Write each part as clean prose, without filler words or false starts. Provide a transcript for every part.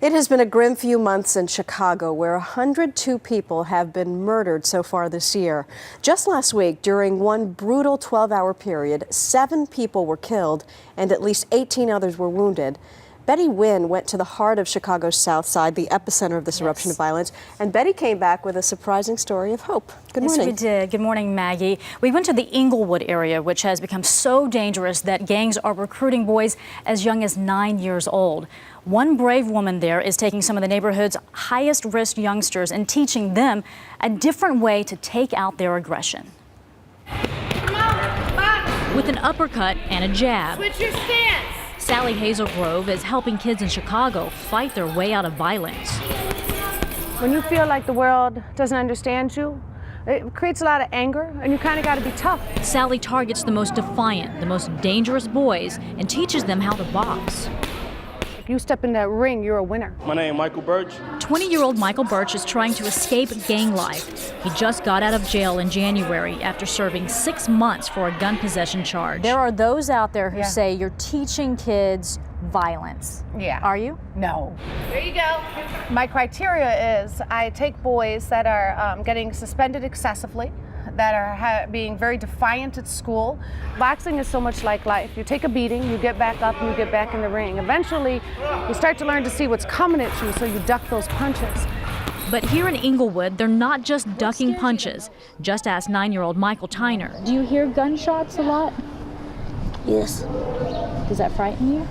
It has been a grim few months in Chicago where 102 people have been murdered so far this year. Just last week, during one brutal 12-hour period, 7 people were killed and at least 18 others were wounded. Betty Nguyen went to the heart of Chicago's South Side, the epicenter of this eruption of violence, and Betty came back with a surprising story of hope. Good morning. Yes, we did. Good morning, Maggie. We went to the Englewood area, which has become so dangerous that gangs are recruiting boys as young as 9 years old. One brave woman there is taking some of the neighborhood's highest risk youngsters and teaching them a different way to take out their aggression. With an uppercut and a jab. Switch your stance. Sally Hazelgrove is helping kids in Chicago fight their way out of violence. When you feel like the world doesn't understand you, it creates a lot of anger, and you kind of got to be tough. Sally targets the most defiant, the most dangerous boys and teaches them how to box. If you step in that ring, you're a winner. My name is Michael Birch. 20-year-old Michael Birch is trying to escape gang life. He just got out of jail in January after serving 6 months for a gun possession charge. There are those out there who say you're teaching kids violence. Yeah. Are you? No. There you go. My criteria is I take boys that are getting suspended excessively, that are being very defiant at school. Boxing is so much like life. You take a beating, you get back up, and you get back in the ring. Eventually, you start to learn to see what's coming at you, so you duck those punches. But here in Englewood, they're not just ducking punches. Just ask 9-year-old Michael Tyner. Do you hear gunshots a lot? Yes. Does that frighten you?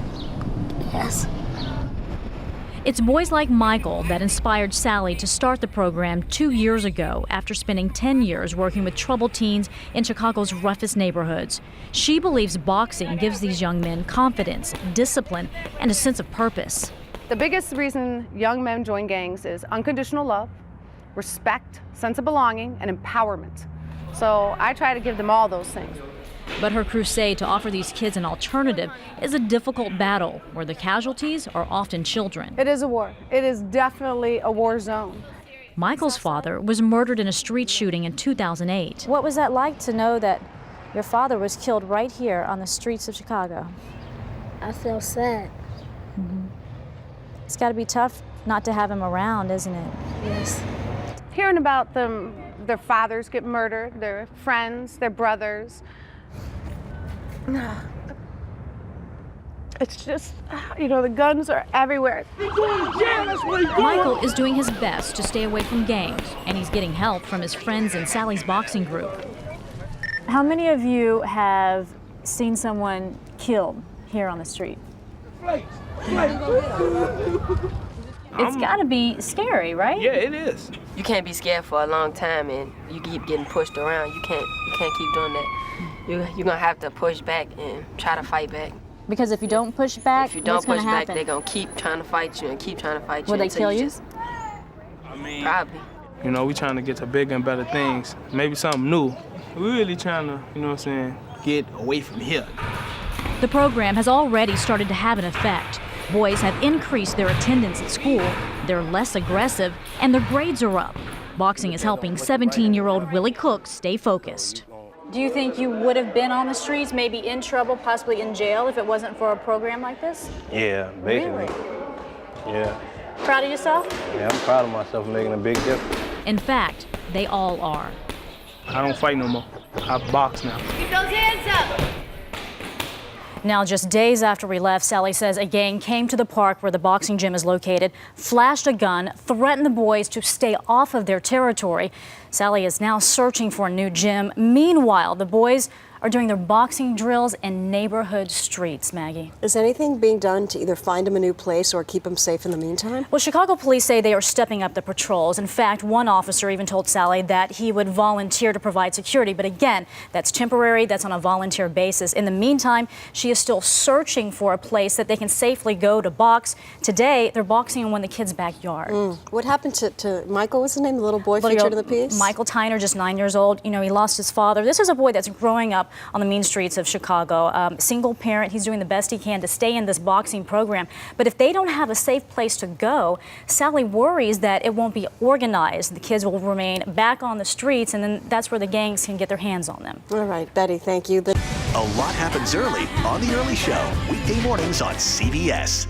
Yes. It's boys like Michael that inspired Sally to start the program 2 years ago after spending 10 years working with troubled teens in Chicago's roughest neighborhoods. She believes boxing gives these young men confidence, discipline, and a sense of purpose. The biggest reason young men join gangs is unconditional love, respect, sense of belonging, and empowerment. So I try to give them all those things. But her crusade to offer these kids an alternative is a difficult battle where the casualties are often children. It is a war. It is definitely a war zone. Michael's father was murdered in a street shooting in 2008. What was that like to know that your father was killed right here on the streets of Chicago? I feel sad. It's got to be tough not to have him around, isn't it? Yes. Hearing about them, their fathers get murdered, their friends, their brothers. It's just, the guns are everywhere. Michael is doing his best to stay away from gangs, and he's getting help from his friends in Sally's boxing group. How many of you have seen someone killed here on the street? It's got to be scary, right? Yeah, it is. You can't be scared for a long time, and you keep getting pushed around. You can't keep doing that. You're gonna have to push back and try to fight back. Because if you don't push back, if you don't what's push gonna back, happen? they're gonna keep trying to fight you and keep trying to fight you. Will they kill you? Probably. We trying to get to bigger and better things. Maybe something new. We really trying to, get away from here. The program has already started to have an effect. Boys have increased their attendance at school, they're less aggressive, and their grades are up. Boxing is helping 17-year-old Willie Cook stay focused. Do you think you would have been on the streets, maybe in trouble, possibly in jail, if it wasn't for a program like this? Yeah, basically. Really? Yeah. Proud of yourself? Yeah, I'm proud of myself for making a big difference. In fact, they all are. I don't fight no more. I box now. Keep those hands up. Now, just days after we left, Sally says a gang came to the park where the boxing gym is located, flashed a gun, threatened the boys to stay off of their territory. Sally is now searching for a new gym. Meanwhile, the boys are doing their boxing drills in neighborhood streets, Maggie. Is anything being done to either find them a new place or keep them safe in the meantime? Well, Chicago police say they are stepping up the patrols. In fact, one officer even told Sally that he would volunteer to provide security. But again, that's temporary. That's on a volunteer basis. In the meantime, she is still searching for a place that they can safely go to box. Today, they're boxing in one of the kids' backyard. What happened to Michael? What's his name? The little boy featured in the piece? Michael Tyner, just 9 years old. He lost his father. This is a boy that's growing up on the mean streets of Chicago. Single parent, he's doing the best he can to stay in this boxing program. But if they don't have a safe place to go, Sally worries that it won't be organized. The kids will remain back on the streets, and then that's where the gangs can get their hands on them. All right, Betty, thank you. A lot happens early on The Early Show, weekday mornings on CBS.